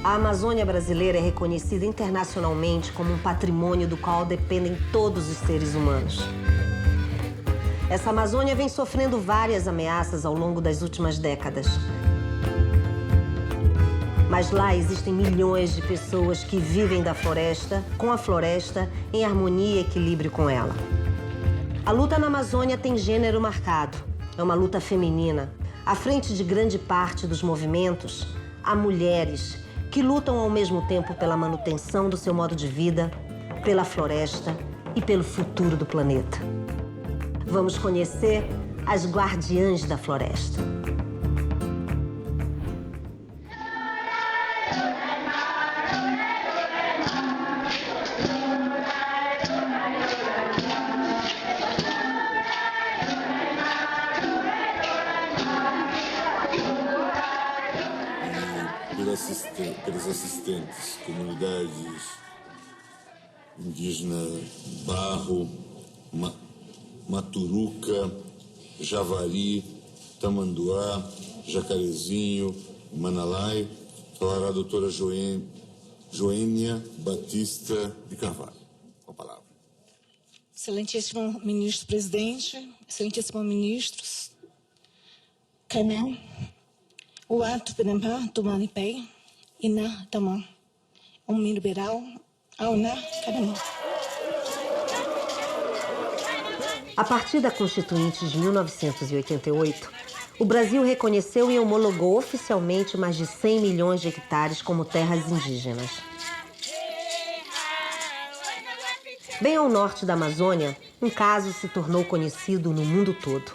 A Amazônia brasileira é reconhecida internacionalmente como um patrimônio do qual dependem todos os seres humanos. Essa Amazônia vem sofrendo várias ameaças ao longo das últimas décadas. Mas lá existem milhões de pessoas que vivem da floresta, com a floresta, em harmonia e equilíbrio com ela. A luta na Amazônia tem gênero marcado. É uma luta feminina. À frente de grande parte dos movimentos, há mulheres que lutam ao mesmo tempo pela manutenção do seu modo de vida, pela floresta e pelo futuro do planeta. Vamos conhecer as guardiãs da floresta. Pelos assistentes, comunidades indígenas Barro, Maturuca, Javari, Tamanduá, Jacarezinho, Manalai, falará a doutora Joênia Batista de Carvalho. Com a palavra. Excelentíssimo ministro-presidente, excelentíssimos ministros, Canal, o ato Penamá, Tumanipei, Ina, Tamã, Liberal, Auna, Cadamã. A partir da Constituinte de 1988, o Brasil reconheceu e homologou oficialmente mais de 100 milhões de hectares como terras indígenas. Bem ao norte da Amazônia, um caso se tornou conhecido no mundo todo.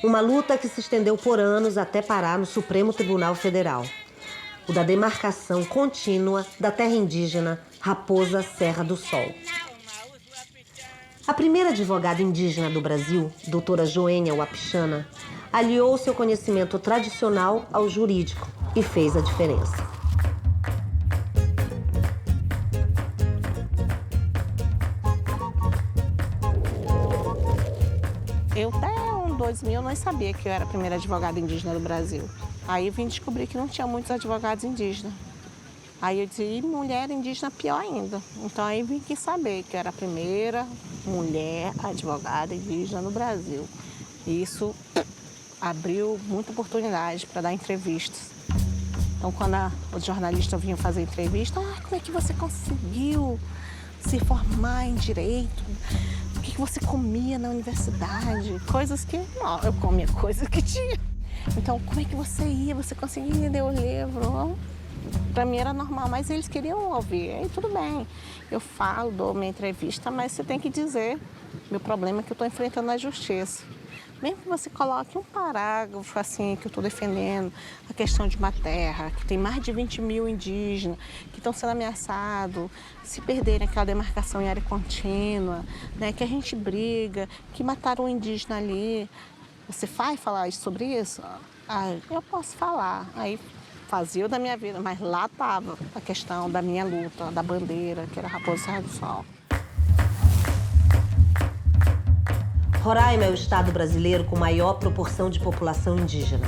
Uma luta que se estendeu por anos até parar no Supremo Tribunal Federal. O da demarcação contínua da terra indígena Raposa Serra do Sol. A primeira advogada indígena do Brasil, doutora Joênia Wapichana, aliou seu conhecimento tradicional ao jurídico e fez a diferença. Eu até 2000 não sabia que eu era a primeira advogada indígena do Brasil. Aí eu vim descobrir que não tinha muitos advogados indígenas. Aí eu disse, e mulher indígena pior ainda. Então aí vim aqui saber que eu era a primeira mulher advogada indígena no Brasil. E isso abriu muita oportunidade para dar entrevistas. Então quando os jornalistas vinham fazer entrevista, como é que você conseguiu se formar em direito? O que você comia na universidade? Coisas que, não, eu comia coisas que tinha. Então, como é que você ia? Você conseguia ler o livro? Para mim era normal, mas eles queriam ouvir. Aí tudo bem, eu falo, dou minha entrevista, mas você tem que dizer. Meu problema é que eu estou enfrentando a justiça. Mesmo que você coloque um parágrafo assim, que eu estou defendendo a questão de uma terra, que tem mais de 20 mil indígenas que estão sendo ameaçados, se perderem aquela demarcação em área contínua, né, que a gente briga, que mataram um indígena ali. Você vai falar sobre isso? Eu posso falar. Aí fazia o da minha vida, mas lá estava a questão da minha luta, da bandeira, que era a Raposa Serra do Sol. Roraima é o estado brasileiro com maior proporção de população indígena.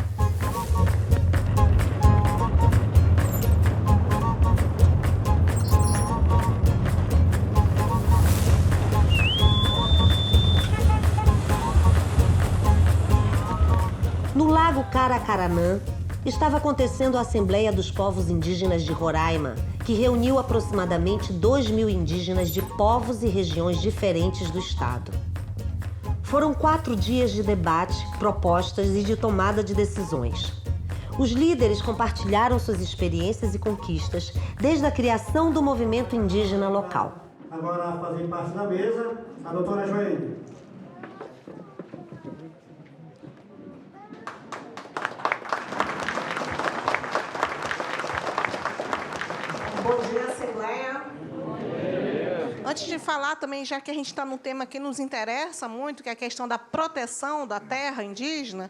No Lago Caracaranã, estava acontecendo a Assembleia dos Povos Indígenas de Roraima, que reuniu aproximadamente 2.000 indígenas de povos e regiões diferentes do estado. Foram 4 dias de debate, propostas e de tomada de decisões. Os líderes compartilharam suas experiências e conquistas desde a criação do movimento indígena local. Agora, a fazer parte da mesa, a doutora Joênia. Bom dia, Assembleia. Antes de falar também, já que a gente está num tema que nos interessa muito, que é a questão da proteção da terra indígena,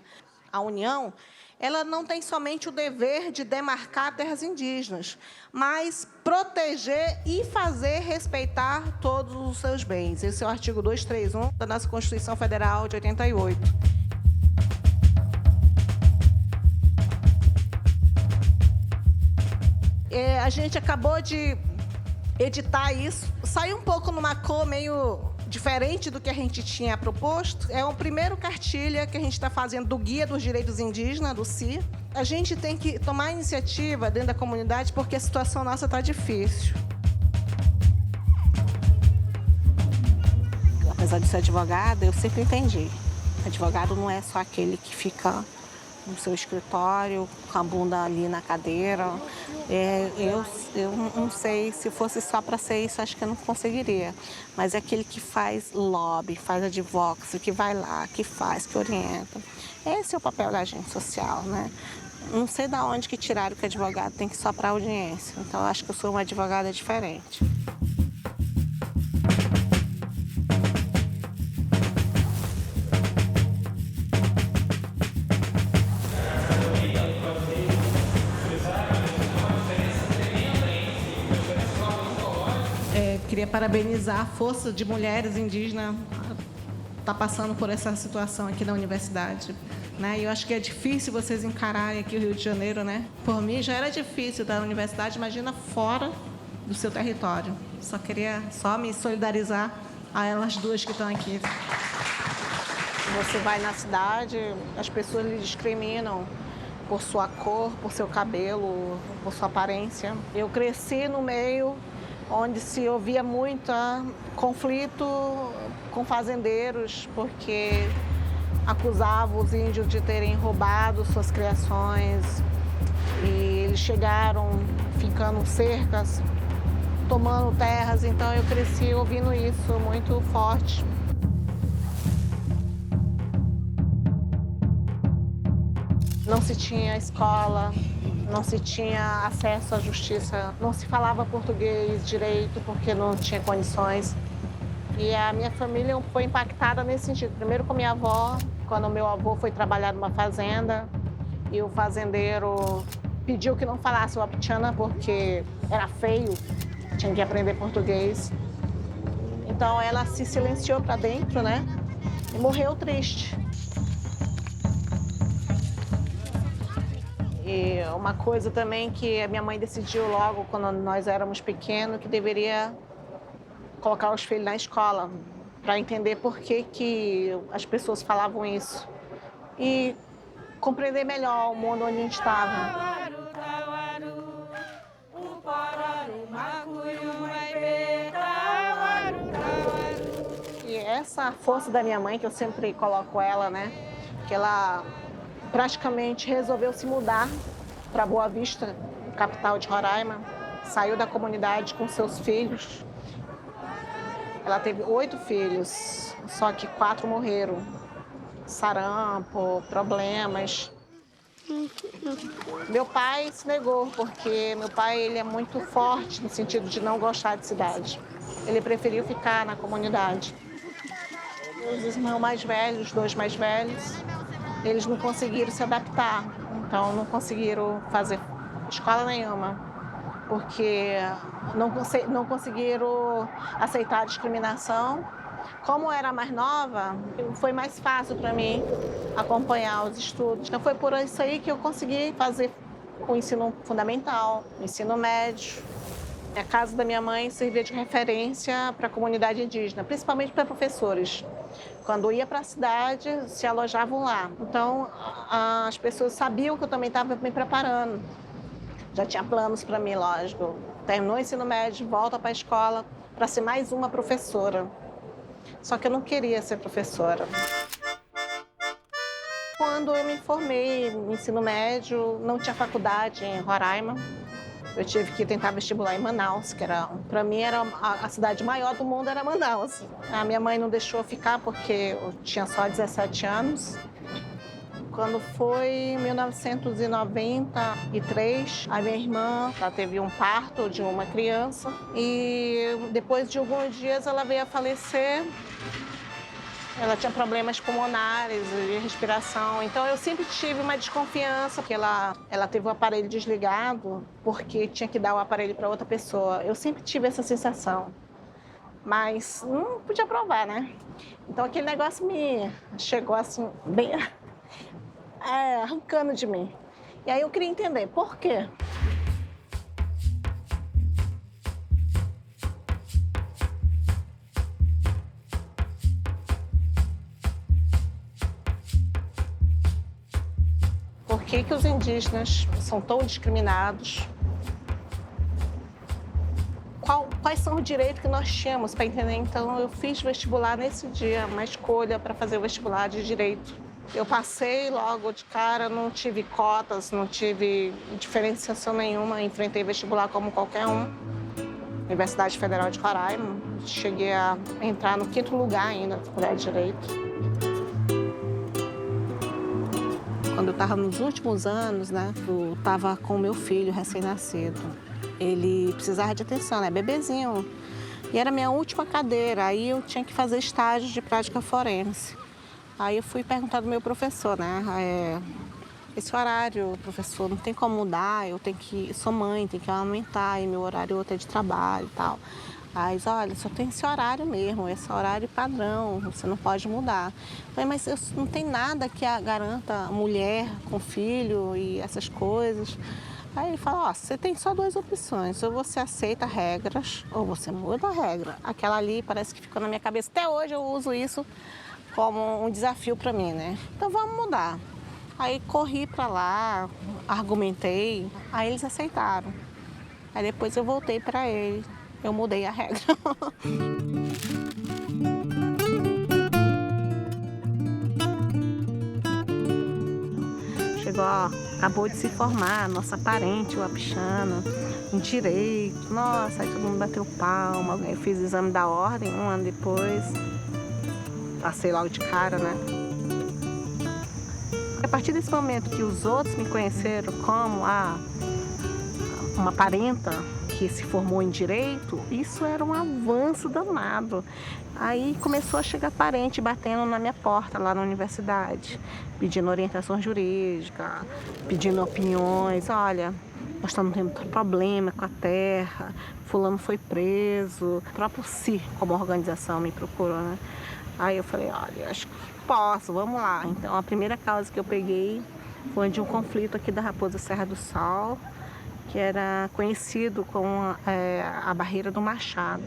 a União, ela não tem somente o dever de demarcar terras indígenas, mas proteger e fazer respeitar todos os seus bens. Esse é o artigo 231 da nossa Constituição Federal de 88. A gente acabou de editar isso. Saiu um pouco numa cor meio diferente do que a gente tinha proposto. É o primeiro cartilha que a gente está fazendo do Guia dos Direitos Indígenas, do CI. A gente tem que tomar iniciativa dentro da comunidade porque a situação nossa está difícil. Apesar de ser advogada, eu sempre entendi. Advogado não é só aquele que fica no seu escritório, com a bunda ali na cadeira. Eu não sei, se fosse só para ser isso, acho que eu não conseguiria. Mas é aquele que faz lobby, faz advocacy, que vai lá, que faz, que orienta. Esse é o papel da agente social, né? Não sei de onde que tiraram que advogado tem que ir só para audiência. Então, eu acho que eu sou uma advogada diferente. Queria parabenizar a força de mulheres indígenas tá passando por essa situação aqui na universidade, né? E eu acho que é difícil vocês encararem aqui o Rio de Janeiro, né? Por mim já era difícil da universidade, imagina fora do seu território. Queria me solidarizar a elas duas que estão aqui. Você vai na cidade, as pessoas lhe discriminam por sua cor, por seu cabelo, por sua aparência. Eu cresci no meio onde se ouvia muito conflito com fazendeiros, porque acusavam os índios de terem roubado suas criações. E eles chegaram ficando cercas, tomando terras, então eu cresci ouvindo isso muito forte. Não se tinha escola, não se tinha acesso à justiça, não se falava português direito porque não tinha condições. E a minha família foi impactada nesse sentido. Primeiro com minha avó, quando meu avô foi trabalhar numa fazenda e o fazendeiro pediu que não falasse o Wapitiana porque era feio, tinha que aprender português. Então ela se silenciou para dentro, né? E morreu triste. E uma coisa também que a minha mãe decidiu logo, quando nós éramos pequenos, que deveria colocar os filhos na escola, para entender por que as pessoas falavam isso. E compreender melhor o mundo onde a gente estava. E essa força da minha mãe, que eu sempre coloco ela, né? Que ela praticamente resolveu se mudar para Boa Vista, capital de Roraima. Saiu da comunidade com seus filhos. Ela teve 8 filhos, só que 4 morreram. Sarampo, problemas. Meu pai se negou, porque meu pai ele é muito forte no sentido de não gostar de cidade. Ele preferiu ficar na comunidade. Os irmãos mais velhos, os 2 mais velhos, eles não conseguiram se adaptar, então não conseguiram fazer escola nenhuma, porque não conseguiram aceitar a discriminação. Como eu era mais nova, foi mais fácil para mim acompanhar os estudos. Então foi por isso aí que eu consegui fazer o ensino fundamental, o ensino médio. A casa da minha mãe servia de referência para a comunidade indígena, principalmente para professores. Quando ia para a cidade, se alojavam lá. Então, as pessoas sabiam que eu também estava me preparando. Já tinha planos para mim, lógico. Terminou o ensino médio, volta para a escola para ser mais uma professora. Só que eu não queria ser professora. Quando eu me formei no ensino médio, não tinha faculdade em Roraima. Eu tive que tentar vestibular em Manaus, que para mim era a cidade maior do mundo, era Manaus. A minha mãe não deixou eu ficar porque eu tinha só 17 anos. Quando foi em 1993, a minha irmã ela teve um parto de uma criança e depois de alguns dias ela veio a falecer. Ela tinha problemas pulmonares e respiração, então eu sempre tive uma desconfiança que ela teve o aparelho desligado porque tinha que dar o aparelho para outra pessoa. Eu sempre tive essa sensação, mas não podia provar, né? Então aquele negócio me chegou assim, bem arrancando de mim. E aí eu queria entender por quê. que os indígenas são tão discriminados, quais são os direitos que nós tínhamos para entender. Então, eu fiz vestibular nesse dia, uma escolha para fazer o vestibular de Direito. Eu passei logo de cara, não tive cotas, não tive diferenciação nenhuma, enfrentei vestibular como qualquer um. Universidade Federal de Roraima, cheguei a entrar no 5º lugar ainda na Faculdade de Direito. Quando eu estava nos últimos anos, né, eu estava com o meu filho recém-nascido. Ele precisava de atenção, né, bebezinho. E era a minha última cadeira, aí eu tinha que fazer estágio de prática forense. Aí eu fui perguntar do meu professor, né, esse horário, professor, não tem como mudar, sou mãe, tenho que aumentar, e meu horário outro é de trabalho e tal. Aí, olha, só tem esse horário mesmo, esse horário padrão, você não pode mudar. Eu falei, mas não tem nada que garanta mulher com filho e essas coisas. Aí ele falou, você tem só 2 opções, ou você aceita regras, ou você muda a regra. Aquela ali parece que ficou na minha cabeça, até hoje eu uso isso como um desafio para mim, né? Então vamos mudar. Aí corri para lá, argumentei, aí eles aceitaram. Aí depois eu voltei para ele, eu mudei a regra. Chegou, acabou de se formar, nossa parente, o Apixana, em Direito. Nossa, aí todo mundo bateu palma, eu fiz o exame da ordem, um ano depois. Passei logo de cara, né? A partir desse momento que os outros me conheceram como uma parenta que se formou em Direito, isso era um avanço danado. Aí começou a chegar parente batendo na minha porta lá na universidade, pedindo orientação jurídica, pedindo opiniões. Olha, nós estamos tendo problema com a terra, fulano foi preso. O próprio CI, como organização, me procurou, né? Aí eu falei, olha, acho que posso, vamos lá. Então a primeira causa que eu peguei foi de um conflito aqui da Raposa Serra do Sol, que era conhecido como a Barreira do Machado,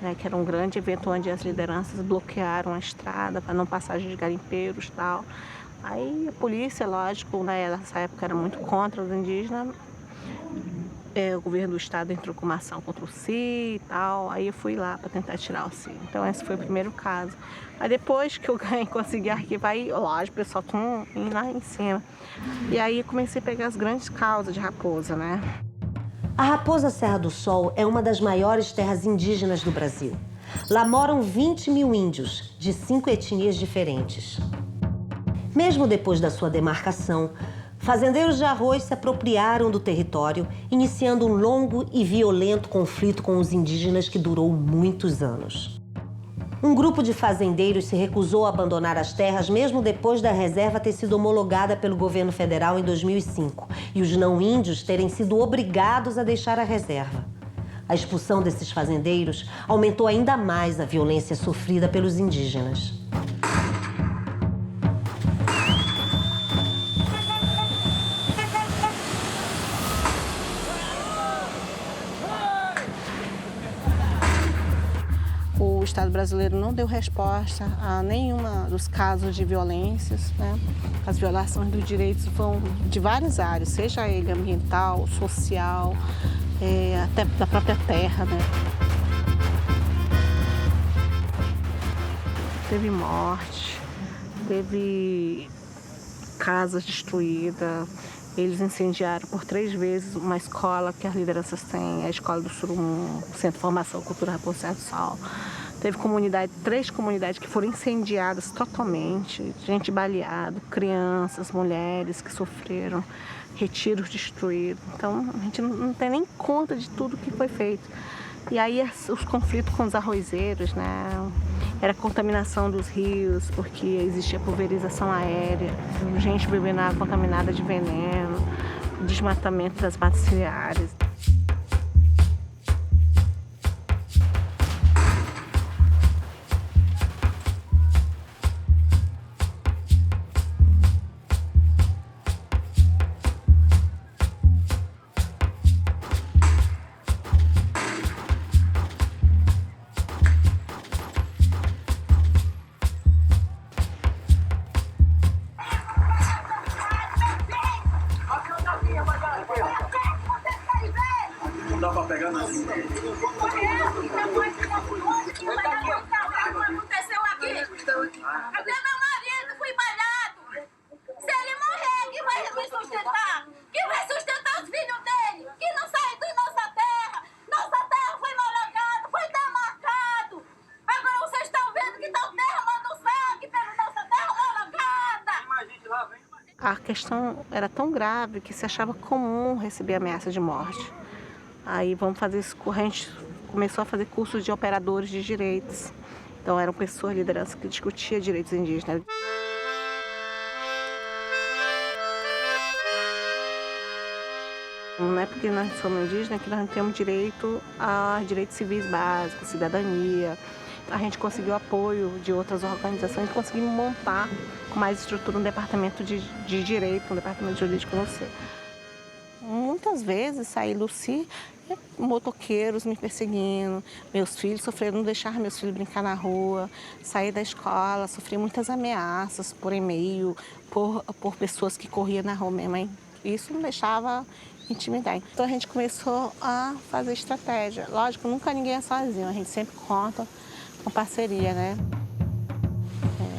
né, que era um grande evento onde as lideranças bloquearam a estrada para não passagem de garimpeiros e tal. Aí a polícia, lógico, né, nessa época era muito contra os indígenas. O governo do estado entrou com uma ação contra o CI e tal. Aí eu fui lá para tentar tirar o CI. Então esse foi o primeiro caso. Aí depois que eu consegui arquivar, aí, lógico, o pessoal estão indo lá em cima. E aí comecei a pegar as grandes causas de Raposa, né? A Raposa Serra do Sol é uma das maiores terras indígenas do Brasil. Lá moram 20 mil índios, de 5 etnias diferentes. Mesmo depois da sua demarcação, fazendeiros de arroz se apropriaram do território, iniciando um longo e violento conflito com os indígenas que durou muitos anos. Um grupo de fazendeiros se recusou a abandonar as terras mesmo depois da reserva ter sido homologada pelo governo federal em 2005 e os não-índios terem sido obrigados a deixar a reserva. A expulsão desses fazendeiros aumentou ainda mais a violência sofrida pelos indígenas. O Estado brasileiro não deu resposta a nenhuma dos casos de violências, né? As violações dos direitos vão de várias áreas, seja ele ambiental, social, até da própria terra, né? Teve morte, teve casas destruídas. Eles incendiaram por 3 vezes uma escola que as lideranças têm, a Escola do Surumum, o Centro de Formação e Cultura Raposa Serra do Sol. Teve 3 comunidades que foram incendiadas totalmente, gente baleada, crianças, mulheres que sofreram, retiros destruídos. Então, a gente não tem nem conta de tudo que foi feito. E aí, os conflitos com os arrozeiros, né? Era a contaminação dos rios, porque existia pulverização aérea, gente bebendo água contaminada de veneno, desmatamento das matas ciliares. pegar não. Aconteceu aqui. Até meu marido foi malhado. Se ele morrer, quem vai me sustentar? Quem vai sustentar os filhos dele? Que não sai da nossa terra. Nossa terra foi malhada, foi demarcado. Agora vocês estão vendo que estão derramando sangue pela nossa terra malhada. A questão era tão grave que se achava comum receber ameaça de morte. Aí a gente começou a fazer cursos de operadores de direitos. Então eram pessoas, liderança que discutia direitos indígenas. Não é porque nós somos indígenas que nós não temos direito a direitos civis básicos, cidadania. A gente conseguiu apoio de outras organizações e conseguimos montar com mais estrutura um departamento de direito, um departamento jurídico no C. Muitas vezes saí Lucy, motoqueiros me perseguindo, meus filhos sofreram, não deixar meus filhos brincar na rua, saí da escola, sofri muitas ameaças por e-mail, por pessoas que corriam na rua. Minha mãe, isso não deixava intimidar. Então a gente começou a fazer estratégia. Lógico, nunca ninguém é sozinho, a gente sempre conta com parceria, né?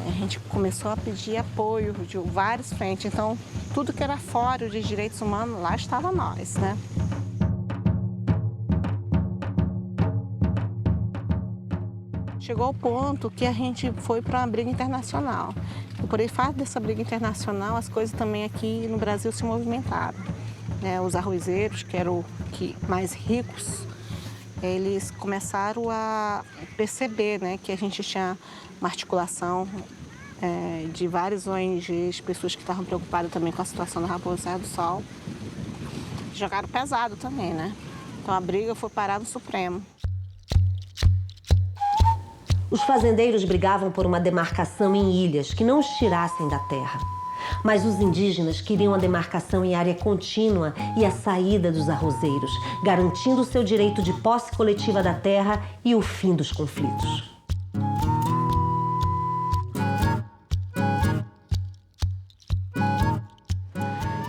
A gente começou a pedir apoio de várias frentes, então tudo que era fórum de direitos humanos, lá estava nós, né? Chegou ao ponto que a gente foi para uma briga internacional. E por efeito dessa briga internacional, as coisas também aqui no Brasil se movimentaram. Os arrozeiros, que eram mais ricos, eles começaram a perceber, né, que a gente tinha uma articulação de várias ONGs, pessoas que estavam preocupadas também com a situação da Raposa Serra do Sol. Jogaram pesado também, né? Então a briga foi parar no Supremo. Os fazendeiros brigavam por uma demarcação em ilhas que não os tirassem da terra. Mas os indígenas queriam a demarcação em área contínua e a saída dos arrozeiros, garantindo o seu direito de posse coletiva da terra e o fim dos conflitos.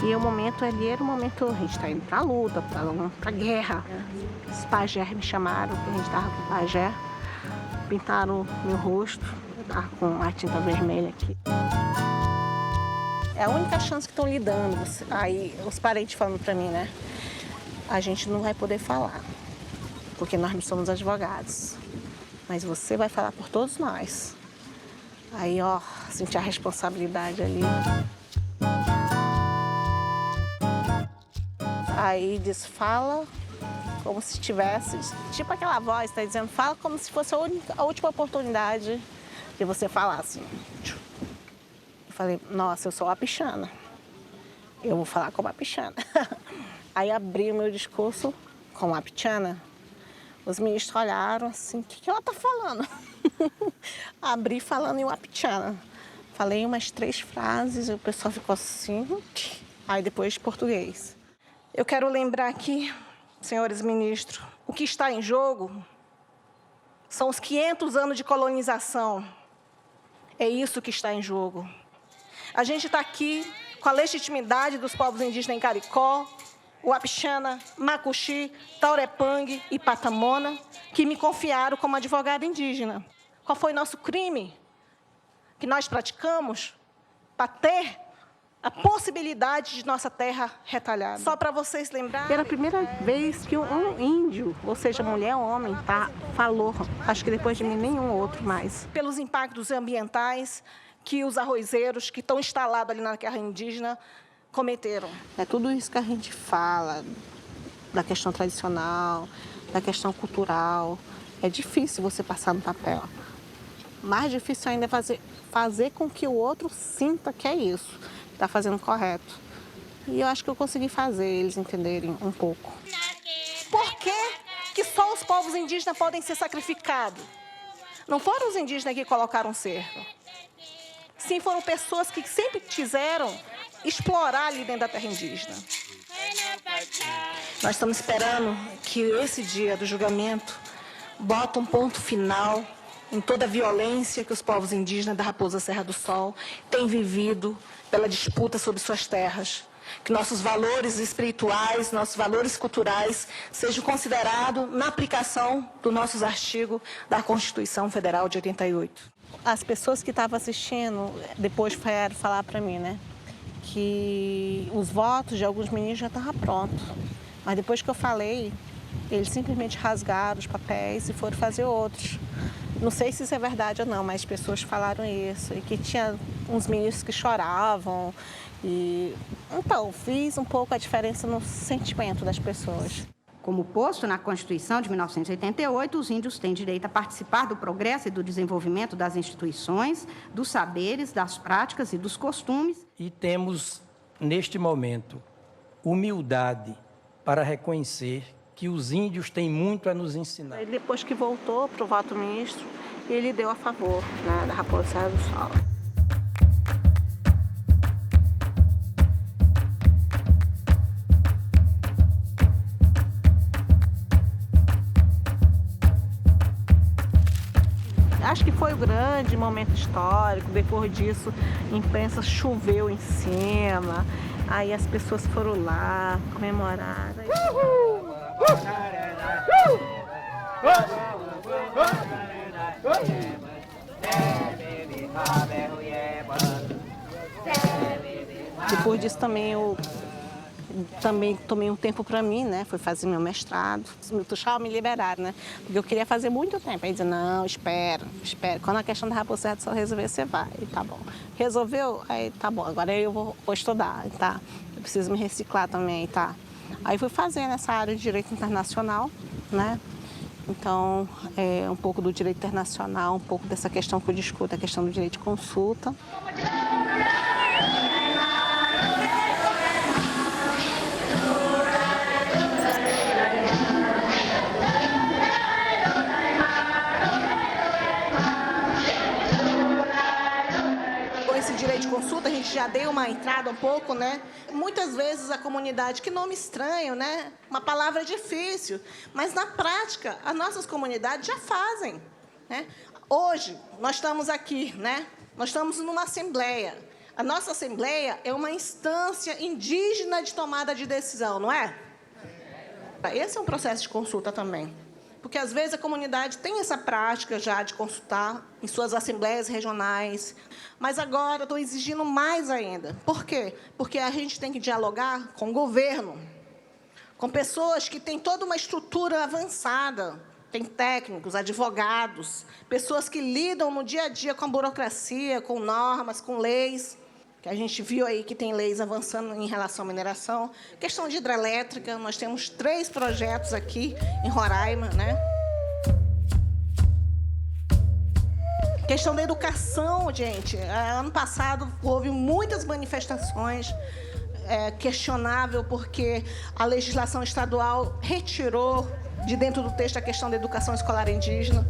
E o momento ali era o momento, a gente está indo para a luta, para a guerra. Os pajés me chamaram, que a gente estava com o pajé, pintaram meu rosto, eu estava com a tinta vermelha aqui. É a única chance que estão lhe dando. Aí os parentes falando para mim, né? A gente não vai poder falar, porque nós não somos advogados. Mas você vai falar por todos nós. Aí, senti a responsabilidade ali. Aí diz, fala como se tivesse, tipo aquela voz, tá dizendo, fala como se fosse a última oportunidade de você falar assim. Eu falei, nossa, eu sou a Pichana. Eu vou falar como a Pichana. Aí abri o meu discurso como a Pichana. Os ministros olharam assim, o que ela tá falando? Abri falando em Wapichana. Falei umas 3 frases, o pessoal ficou assim. Aí depois português. Eu quero lembrar aqui, senhores ministros, o que está em jogo são os 500 anos de colonização. É isso que está em jogo. A gente está aqui com a legitimidade dos povos indígenas em Caricó, Wapichana, Macuxi, Taurepang e Patamona, que me confiaram como advogada indígena. Qual foi nosso crime que nós praticamos para ter a possibilidade de nossa terra retalhada? Só para vocês lembrarem... Era a primeira vez que um índio, ou seja, mulher ou homem, falou. Acho que depois de mim nenhum outro mais. Pelos impactos ambientais que os arrozeiros que estão instalados ali na terra indígena cometeram. É tudo isso que a gente fala, da questão tradicional, da questão cultural. É difícil você passar no papel. Mais difícil ainda é fazer com que o outro sinta que é isso, está fazendo correto. E eu acho que eu consegui fazer eles entenderem um pouco. Por que só os povos indígenas podem ser sacrificados? Não foram os indígenas que colocaram cerco. Sim, foram pessoas que sempre quiseram explorar ali dentro da terra indígena. Nós estamos esperando que esse dia do julgamento bota um ponto final em toda a violência que os povos indígenas da Raposa Serra do Sol têm vivido pela disputa sobre suas terras. que nossos valores espirituais, nossos valores culturais sejam considerados na aplicação dos nossos artigos da Constituição Federal de 88. As pessoas que estavam assistindo depois vieram falar para mim, né, que os votos de alguns ministros já estavam prontos. Mas depois que eu falei, eles simplesmente rasgaram os papéis e foram fazer outros. Não sei se isso é verdade ou não, mas as pessoas falaram isso. E que tinha uns ministros que choravam. Então, fiz um pouco a diferença no sentimento das pessoas. Como posto na Constituição de 1988, os índios têm direito a participar do progresso e do desenvolvimento das instituições, dos saberes, das práticas e dos costumes. E temos, neste momento, humildade para reconhecer que os índios têm muito a nos ensinar. Ele, depois que voltou para o voto misto, ele deu a favor, né, da Raposa Serra do Sol. Acho que foi um grande momento histórico. Depois disso, a imprensa choveu em cima. Aí as pessoas foram lá comemorar. Depois disso também eu tomei um tempo para mim, né? Fui fazer meu mestrado. Me puxaram, me liberaram, né? Porque eu queria fazer muito tempo. Aí dizia, não, espera. Quando a questão da Raposa Serra do Sol resolver, você vai. E tá bom. Resolveu? Aí tá bom, agora eu vou estudar, tá? Eu preciso me reciclar também, tá? Aí fui fazer nessa área de direito internacional, né? Então, um pouco do direito internacional, um pouco dessa questão que eu discuto, a questão do direito de consulta. Consulta, a gente já deu uma entrada um pouco, né? Muitas vezes a comunidade, que nome estranho, né? Uma palavra difícil, mas na prática as nossas comunidades já fazem, né? Hoje nós estamos aqui, né? Nós estamos numa assembleia. A nossa assembleia é uma instância indígena de tomada de decisão, não é? Esse é um processo de consulta também. Porque, às vezes, a comunidade tem essa prática já de consultar em suas assembleias regionais. Mas agora estão exigindo mais ainda. Por quê? Porque a gente tem que dialogar com o governo, com pessoas que têm toda uma estrutura avançada. Tem técnicos, advogados, pessoas que lidam no dia a dia com a burocracia, com normas, com leis. Que a gente viu aí que tem leis avançando em relação à mineração. Questão de hidrelétrica, nós temos 3 projetos aqui em Roraima, né? Questão da educação, gente. Ano passado houve muitas manifestações, questionável, porque a legislação estadual retirou de dentro do texto a questão da educação escolar indígena.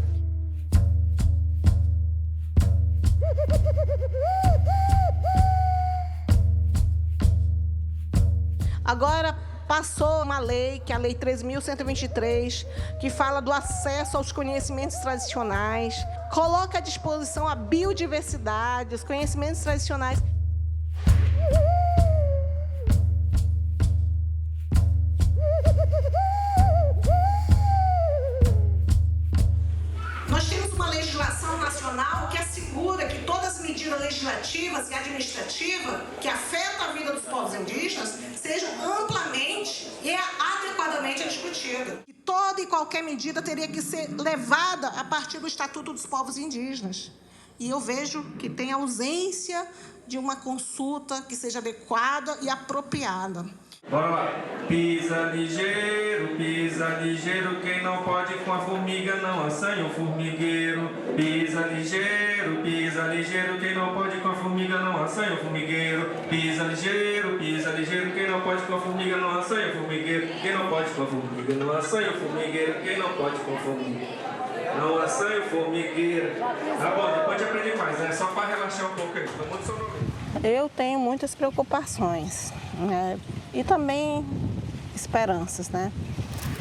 Agora passou uma lei, que é a Lei 3.123, que fala do acesso aos conhecimentos tradicionais, coloca à disposição a biodiversidade, os conhecimentos tradicionais. Nós temos uma legislação nacional que assegura que todas as medidas legislativas e administrativas que afetam a vida dos povos indígenas sejam amplamente e adequadamente discutidas. E toda e qualquer medida teria que ser levada a partir do Estatuto dos Povos Indígenas. E eu vejo que tem ausência de uma consulta que seja adequada e apropriada. Bora lá. Pisa ligeiro, quem não pode com a formiga não assanha o formigueiro. Pisa ligeiro, quem não pode com a formiga não assanha o formigueiro. Pisa ligeiro, quem não pode com a formiga não assanha o formigueiro. Quem não pode com a formiga não assanha o formigueiro. Quem não pode com a formiga não assanha o formigueiro. Tá bom, depois de aprender mais, né? Só para relaxar um pouco aí. Tá muito sonolento. Eu tenho muitas preocupações, né? E também esperanças, né?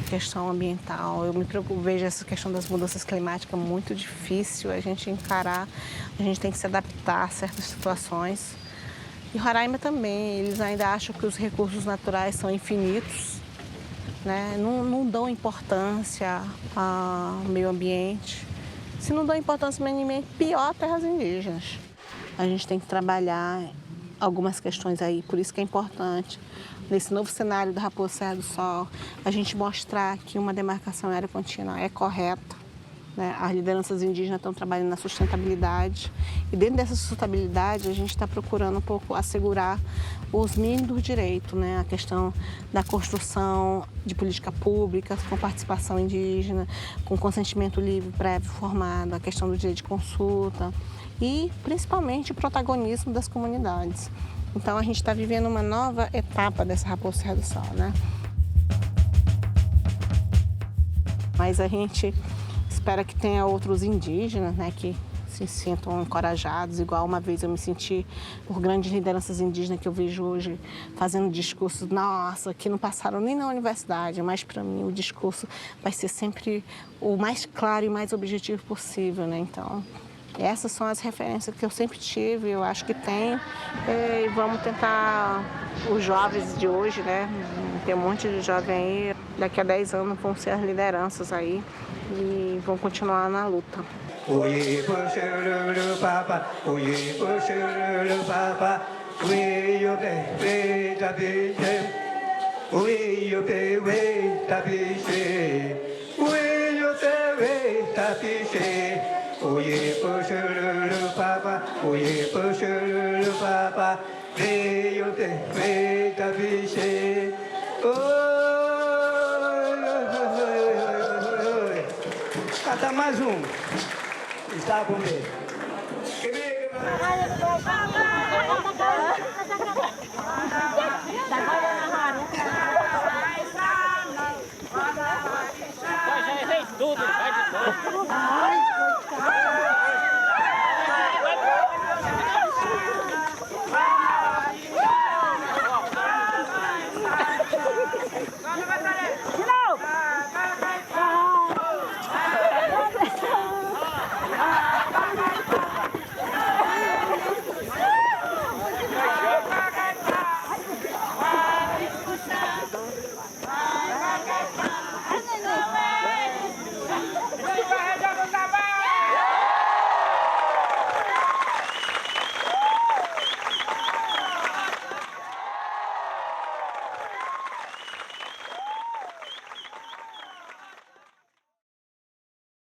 Questão ambiental, eu me preocupo, vejo essa questão das mudanças climáticas muito difícil a gente encarar, a gente tem que se adaptar a certas situações. E Roraima também, eles ainda acham que os recursos naturais são infinitos, né? Não dão importância ao meio ambiente. Se não dão importância ao meio ambiente, pior terras indígenas. A gente tem que trabalhar algumas questões aí, por isso que é importante, nesse novo cenário da Raposa Serra do Sol, a gente mostrar que uma demarcação aérea contínua é correta, né? As lideranças indígenas estão trabalhando na sustentabilidade e dentro dessa sustentabilidade a gente está procurando um pouco assegurar os mínimos direitos, né? A questão da construção de política pública com participação indígena, com consentimento livre, prévio, formado, a questão do direito de consulta e principalmente o protagonismo das comunidades. Então a gente está vivendo uma nova etapa dessa Raposa Serra do Sol, né? Mas a gente espera que tenha outros indígenas, né, que se sintam encorajados, igual uma vez eu me senti por grandes lideranças indígenas que eu vejo hoje fazendo discursos, nossa, que não passaram nem na universidade, mas para mim o discurso vai ser sempre o mais claro e mais objetivo possível, né? Então, essas são as referências que eu sempre tive, eu acho que tem, e vamos tentar, os jovens de hoje, né, tem um monte de jovem aí, daqui a 10 anos vão ser as lideranças aí e vão continuar na luta. Oye, poshuru papa, oye, poshuru papa, veio te feita biche. Canta mais um. Está com medo.